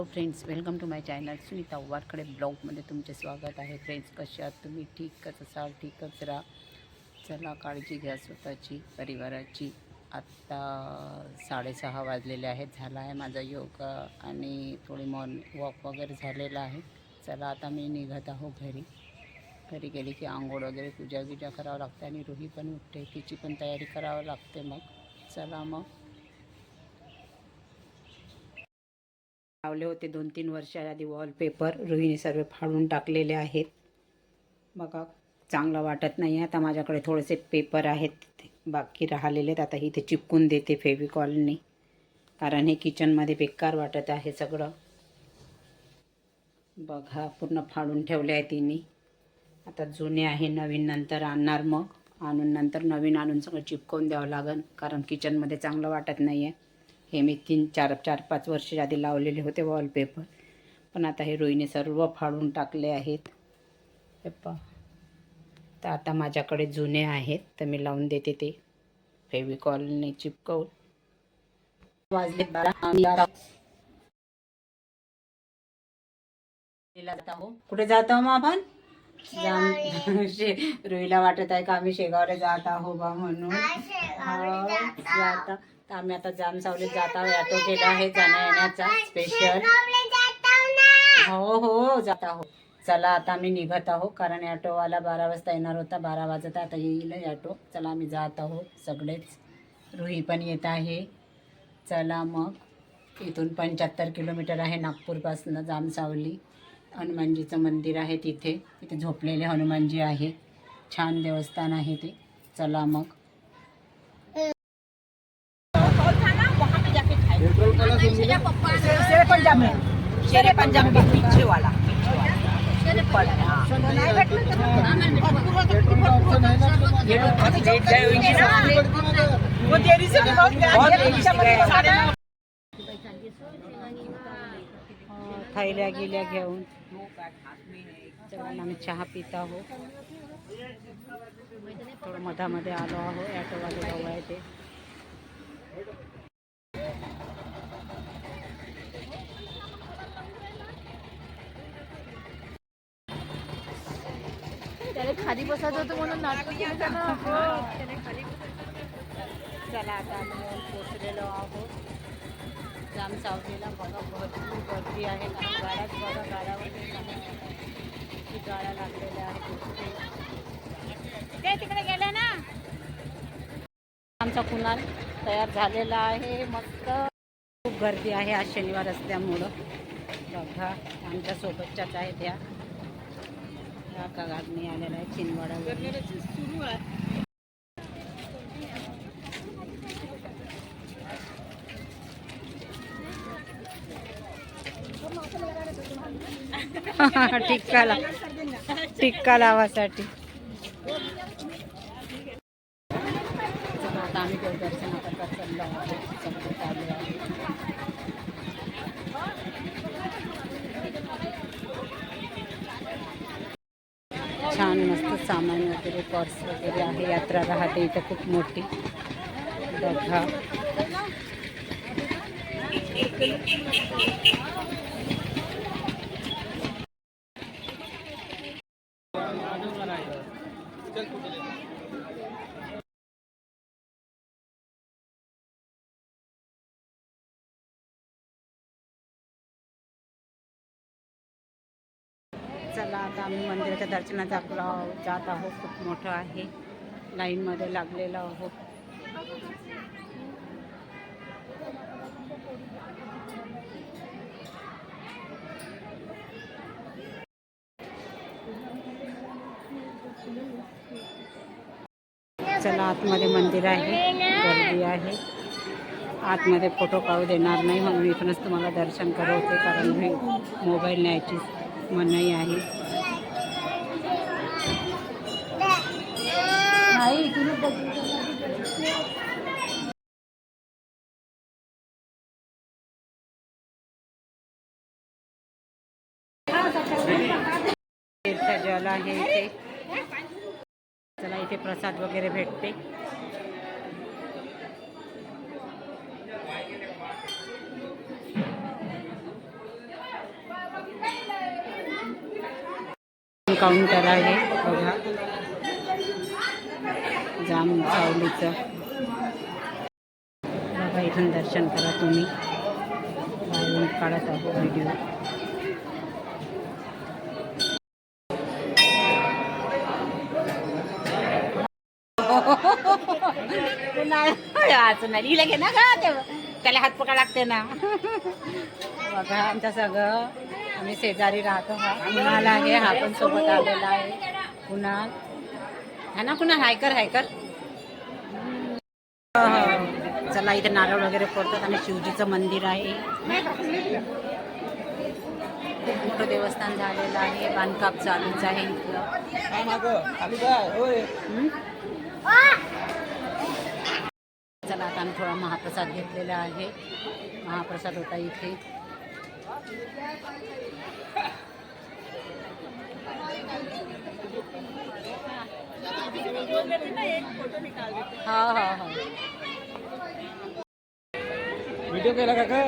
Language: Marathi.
Friends, welcome to my channel Sunita Warkade ब्लॉगमध्ये तुमचे स्वागत आहे. फ्रेंड्स, कसे आहात तुम्ही? ठीकच असाल, ठीकच राहा. चला, काळजी घ्या स्वतःची, परिवाराची. आत्ता 6:30 वाजलेले आहेत. झाला आहे माझा योगा आणि थोडी मॉर्निंग वॉक वगैरे झालेला आहे. चला, आता मी निघत आहो घरी. घरी गेली की आंघोळ वगैरे पूजा करावं लागते आणि रुही पण उठते, तिची पण तयारी करावं लागते. मग चला, मग लावले होते 2-3 वर्षाआधी वॉलपेपर. रुहीने सर्व फाडून टाकलेले आहेत. बघा, चांगलं वाटत नाही आहे. आता माझ्याकडे थोडेसे पेपर आहेत बाकी राहिलेले आहेत. आता इथे चिपकून देते फेविकॉलने, कारण हे किचनमध्ये बेकार वाटत आहे सगळं. बघा, पूर्ण फाडून ठेवले आहे तिने. आता जुने आहे, नवीन नंतर आणणार. मग आणून नंतर नवीन आणून सगळं चिपकवून द्यावं लागेल, कारण किचनमध्ये चांगलं वाटत नाही आहे. हे मी 4-5 वर्ष आधी लावलेले होते वॉलपेपर, पण आता हे रुईने सर्व फाडून टाकले आहेत. हे पहा, तर आता माझ्याकडे जुने आहेत, तर मी लावून देते ते फेविकॉलने चिपकवून. वाजले 12. कुठे जात आहो मग आपण? रुईला वाटत आहे का आम्ही शेगावला जात आहो बा म्हणून. जाता तर आम्ही आता जाम सावलीत जात आहोत. ऑटो केला आहे जाण्या येण्याचा स्पेशल. हो जात आहो. चला, आता आम्ही निघत आहो, कारण ऑटोवाला 12 वाजता येणार होता. 12 वाजता आता येईल ऑटो. चला, आम्ही जात आहोत सगळेच. रुही पण येत आहे. चला, मग इथून 75 किलोमीटर आहे नागपूरपासून जामसावली. हनुमानजीचं मंदिर आहे तिथे झोपलेले हनुमानजी आहे. छान देवस्थान आहे ते. चला मग. शेरे पंजाब में पीछे वाला थैल्या गेल्या घेऊन चला, आम्ही चहा पित आहो. थोडं मधामध्ये आलो आहो. ऑटोवाले भाऊ आहे ते. त्याने खाली बसायचं होतं म्हणून नाटक केलं त्यानं. चला, आता आम्ही पोचलेलो आहोत जामसावलीला. बघा, भरपूर गर्दी आहे. गाड्याच बघा, गाड्यावरती गाड्या लागलेल्या आहेत. ते तिकडे गेले ना. आमचा कुणाल तयार झालेला आहे मस्त. खूप गर्दी आहे आज शनिवार असल्यामुळं. बघा, आमच्या सोबतच्याच आहेत ह्या का गाडणी आलेला आहे चिनवाडावर. सुरू आहे. टिक्का लावासाठी. आता आम्ही देवदर्शनाकरता चाललो आहोत. सगळे चालू आहे. छान मस्त सामान वगैरे, पर्स वगैरे आहे. यात्रा राहते इथं खूप मोठी. बघा, चला, आता आम्ही मंदिराच्या दर्शनाचा जात आहोत. खूप मोठं आहे, लाईनमध्ये लागलेलो आहोत. चला, आतमध्ये मंदिर आहे, गर्दी आहे. आतमध्ये फोटो काढू देणार नाही म्हणून इथूनच तुम्हाला दर्शन करवते, कारण मी मोबाईल न्यायची मनाई आहे. तीर्थजल आहे इथे. चला, इथे प्रसाद वगैरे भेटते. काउंटर आहे बघा, जाम सावलीचं बघा. इथून दर्शन करा तुम्ही. बाहेरून काढत आहे व्हिडिओ. नाही लगे ना का त्याला हात पकडा लागते ना. बघा आमचं सगळं, आम्ही शेजारी राहतो. हा कुणाल आहे, हा पण सोबत आलेला आहे. कुणाल है ना, कुणाल हायकर हायकर. चला इथे नारळ वगैरे पडतात आणि शिवजीचं मंदिर आहे. खूप मोठं देवस्थान झालेलं आहे. बांधकाम चालूच आहे इथलं. चला आता आम्ही थोडा महाप्रसाद घेतलेला आहे. महाप्रसाद होता इथे. हा हा हा. व्हिडिओ केला का?